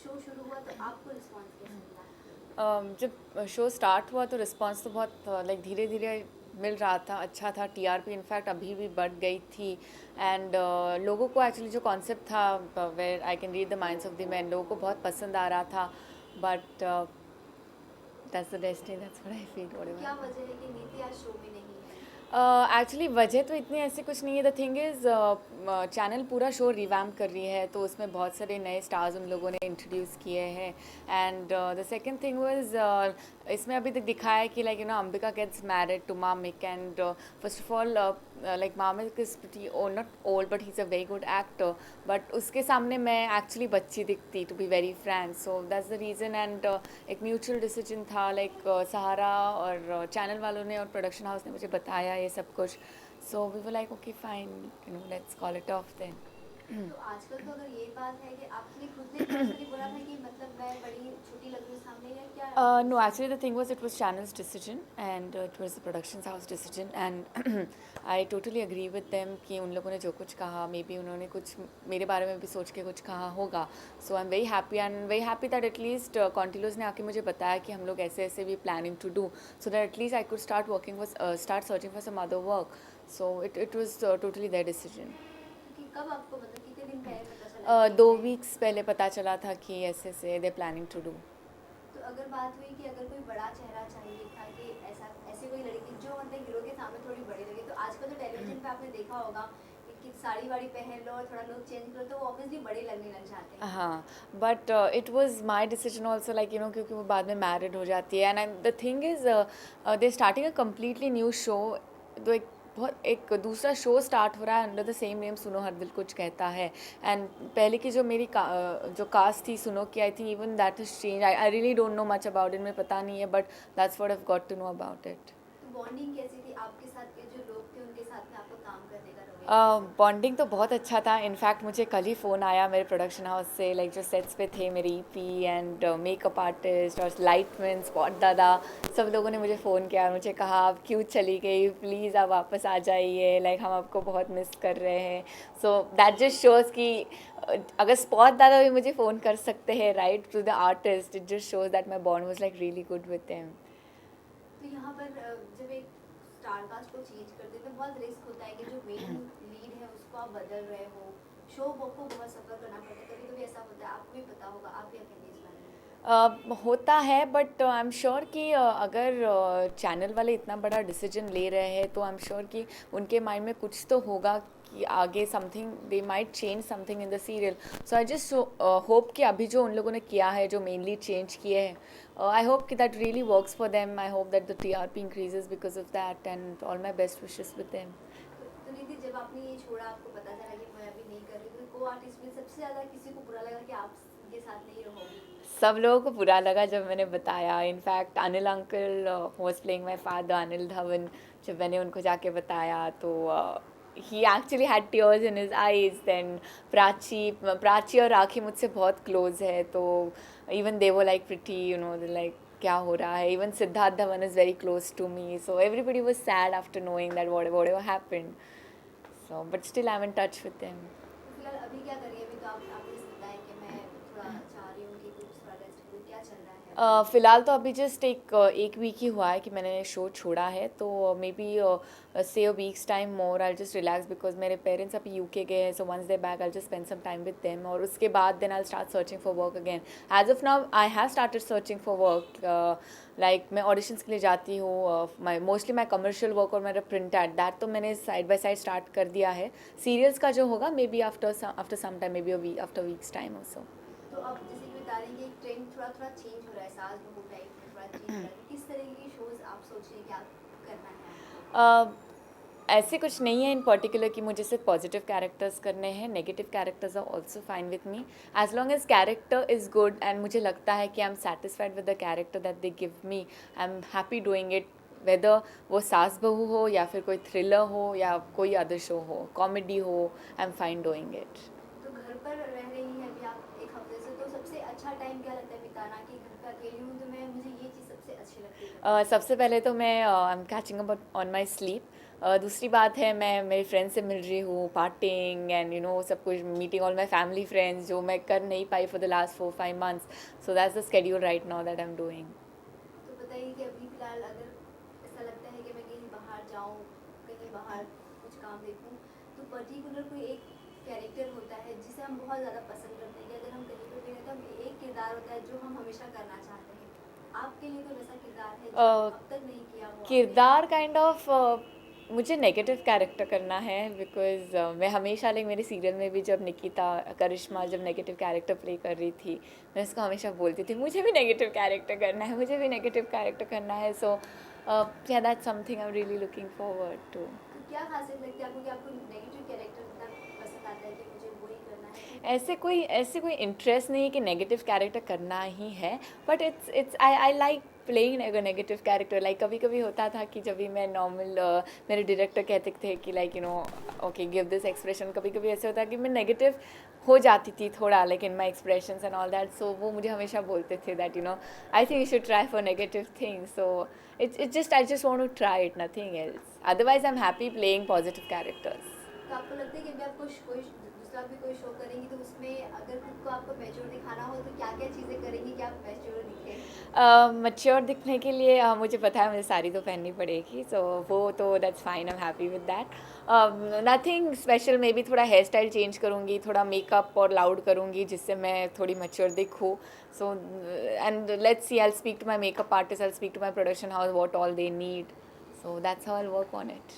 Show शुरू हुआ तो आपको रिस्पॉन्स कैसे मिला? जब शो स्टार्ट हुआ तो रिस्पांस तो बहुत लाइक धीरे धीरे मिल रहा था, अच्छा था। टीआरपी इनफैक्ट अभी भी बढ़ गई थी। एंड लोगों को एक्चुअली जो कॉन्सेप्ट था, where I can read the minds of the man, लोगों को बहुत पसंद आ रहा था। But that's the destiny, that's what I feel. तो क्या वजह है कि नीति आज शो में नहीं है? एक्चुअली वजह तो इतनी ऐसी कुछ नहीं है। द थिंग इज़, चैनल पूरा शो रिवैम्प कर रही है, तो उसमें बहुत सारे नए स्टार्स उन लोगों ने इंट्रोड्यूस किए हैं। And the second thing was, इसमें अभी तक दिखाया है कि like Ambika gets married to Mamik. And first of all, like Mamik is pretty not old but he is a very good actor. But उसके सामने मैं एक्चुअली बच्ची दिखती, to be very frank. So that's the reason. And एक mutual decision था, like Sahara और channel वालों ने और प्रोडक्शन हाउस ने मुझे बताया ये सब कुछ। So we were like okay fine, let's call it off then. तो आजकल तो अगर ये बात है कि आपने खुद ने पर्सनली बोला था कि मतलब मैं बड़ी छोटी लग रही हूँ सामने, या क्या No, actually the thing was it was channel's decision and it was the production house decision, and I totally agree with them कि उन लोगों ने जो कुछ कहा, मे बी उन्होंने कुछ मेरे बारे में भी सोच के कुछ कहा होगा। So I am very happy and very happy that at least कॉन्टिलोज ने आके मुझे बताया कि हम लोग ऐसे ऐसे भी planning to do, so that at least I could start working start searching for some other work. So it was totally their decision. कि कब आपको मतलब कितने दिन पहले पता चला कि 2 वीक्स पहले पता चला था कि ऐसे ऐसे दे प्लानिंग टू डू। तो अगर बात हुई कि अगर कोई बड़ा चेहरा चाहिए था कि ऐसा ऐसी कोई लड़की जो मतलब हीरो के सामने थोड़ी बड़ी लगे, तो आजकल तो टेलीविजन पे आपने देखा होगा कि साड़ी वाड़ी पहन लो और थोड़ा लुक चेंज करो तो वो ऑब्वियसली बड़े लगने लग जाते हैं। हाँ, but it was my decision also, like क्योंकि वो बाद में मैरिड हो जाती है। And the thing is, they starting a completely new show. तो एक दूसरा शो स्टार्ट हो रहा है अंडर द सेम नेम, सुनो हर दिल कुछ कहता है। एंड पहले की जो मेरी जो कास्ट थी सुनो की, I think even that is change. I really don't know much about it, मुझे पता नहीं है, but that's what I got to know about it. तो बॉन्डिंग कैसी थी आपके साथ के जो लोग थे उनके साथ में, आपका काम करने का रवैया कैसा था? बॉन्डिंग तो बहुत अच्छा था। इनफैक्ट मुझे कल ही फ़ोन आया मेरे प्रोडक्शन हाउस से, लाइक जो सेट्स पे थे मेरी ईपी एंड मेकअप आर्टिस्ट और लाइटमैन स्पॉट दादा, सब लोगों ने मुझे फ़ोन किया और मुझे कहा आप क्यों चली गई, प्लीज़ आप वापस आ जाइए, लाइक हम आपको बहुत मिस कर रहे हैं। सो दैट जस्ट शोज़ कि अगर स्पॉट दादा भी मुझे फ़ोन कर सकते हैं right to the artist, it just shows that my bond was like really good with them. तो यहाँ पर जब एक स्टार कास्ट को चेंज करते हैं तो बहुत रिस्क होता है कि जो मेन लीड है उसको आप बदल रहे हो, शो को बहुत सफर करना पड़ता है, कभी कभी ऐसा होता है, आपको भी पता होगा, आप क्या कहेंगे इस बारे में? होता है, बट आई एम श्योर कि अगर चैनल वाले इतना बड़ा डिसीजन ले रहे हैं तो आई एम श्योर कि उनके माइंड में कुछ तो होगा कि आगे something they might change something in the serial. So I just hope कि अभी जो उन लोगों ने किया है, जो मेनली चेंज किए हैं, आई होप कि that really works for them. I hope that the TRP increases because of that and all my best wishes with them. तो निधि, जब आपने ये छोड़ा, आपको पता चला कि मैं अभी नहीं कर रही, तो को आर्टिस्ट में सबसे ज़्यादा किसी को बुरा लगा कि आप उनके साथ नहीं रहोगी? सब लोगों को बुरा लगा जब मैंने बताया। In fact Anil uncle was playing my father, Anil Dhawan, जब मैंने उनको जाके बताया तो he actually had tears in his eyes. Then Prachi और राखी मुझसे बहुत क्लोज है, तो इवन दे वो लाइक प्रिटी, लाइक क्या हो रहा है। Even Siddharth Dhawan is very close to me, so everybody was sad after knowing that whatever happened. So but still I am in touch with them. तो फिलहाल अभी क्या करिए? अभी तो आपने बताया कि मैं थोड़ा चाह रही हूँ कि कुछ थोड़ा रेस्ट करूँ, क्या चल रहा है अभी? फ़िलहाल तो अभी जस्ट एक वीक ही हुआ है कि मैंने शो छोड़ा है, तो मे बी से a weeks time more I just relax because मेरे पेरेंट्स अभी यूके गए हैं। So once they back I just spend some time with them, और उसके बाद then I start searching for work again. As of now I have started searching for work. Like मैं auditions के लिए जाती हूँ, मोस्टली मैं कमर्शियल वर्क और मेरा प्रिंट एड दैट तो मैंने साइड बाय साइड स्टार्ट कर दिया है। सीरियल्स का जो होगा maybe after some time, maybe after weeks time also. तो अब जैसे कि बता रही हैं कि एक ट्रेंड थोड़ा थोड़ा चेंज हो रहा है, सास बहू टाइप में थोड़ा चेंज हो रहा है, तो किस तरह के शोज आप सोच रहे हैं कि आप करना है आपको? ऐसे कुछ नहीं है इन पर्टिकुलर कि मुझे सिर्फ पॉजिटिव कैरेक्टर्स करने हैं। Negative characters are also fine with me, as long as character is good and मुझे लगता है कि I am satisfied with the character that they give me. I am happy doing it, whether वो सास बहू हो या फिर कोई थ्रिलर हो या कोई अदर शो हो, कॉमेडी हो, I am fine doing it. तो घर पर रह रही हैं अभी आप एक हफ्ते से, तो सबसे अच्छा टाइम क्या लगता है बिताना, कि घर पर अकेली हूँ तो मैं मुझे ये चीज़ सबसे अच्छी लगती है करना? सबसे पहले तो मैं I am catching up on my sleep. दूसरी बात है मैं मेरे फ्रेंड से मिल रही हूँ, पार्टिंग एंड सब कुछ, meeting all my family friends, जो मैं कर नहीं पाई for the last 4-5 months. So that's the schedule right now that I am doing. तो बताइए कि अभी फिलहाल अगर ऐसा लगता है कि मैं कहीं बाहर जाऊँ, कहीं बाहर कुछ काम देखूँ, तो पर्टिकुलर कोई एक कैरेक्टर होता है जिसे हम बहुत ज़्यादा पसंद करते हैं कि अगर हम कहीं पर भी हैं तो हम एक किरदार होता है जो हम हमेशा करना चाहते हैं. आपके लिए कोई वैसा किरदार है जो Uh, अब तक नहीं किया हो आपने? किरदार काइंड ऑफ मुझे नेगेटिव कैरेक्टर करना है, बिकॉज मैं हमेशा लाइक मेरे सीरियल में भी जब निकिता करिश्मा जब नेगेटिव कैरेक्टर प्ले कर रही थी, मैं उसको हमेशा बोलती थी मुझे भी नेगेटिव कैरेक्टर करना है, मुझे भी नेगेटिव कैरेक्टर करना है. सो या that's something I am really looking forward to. तो क्या खासियत लगती है आपको कि आपको नेगेटिव कैरेक्टर इतना पसंद आता है कि मुझे वही करना है? ऐसे कोई इंटरेस्ट नहीं है कि नेगेटिव कैरेक्टर करना ही है, but it's I like playing negative character. Like कभी कभी होता था कि जब भी मैं नॉर्मल मेरे डायरेक्टर कहते थे कि like okay give this expression, कभी कभी ऐसे होता कि मैं नेगेटिव हो जाती थी थोड़ा, like in my expressions and all that. So वो मुझे हमेशा बोलते थे that I think you should try for negative things. So it's just I just want to try it, nothing else. Otherwise I'm happy playing positive characters. तो आपको लगता है कि अभी आप कोई दूसरा भी कोई शो करेंगी तो उसमें अगर खुद को आपको मैच्योर दिखाना हो तो क्या क्या चीज़ें करेंगी कि आप मैच्योर दिखें? मच्योर दिखने के लिए मुझे पता है मुझे साड़ी तो पहननी पड़ेगी, सो वो तो that's fine, I am happy with that. Nothing special, maybe थोड़ा हेयर स्टाइल चेंज करूँगी, थोड़ा मेकअप और लाउड करूँगी जिससे मैं थोड़ी मच्योर दिखूँ. So and let's see, I will speak to my makeup artist, I will speak to my production house what all they need. So that's how I'll work on it.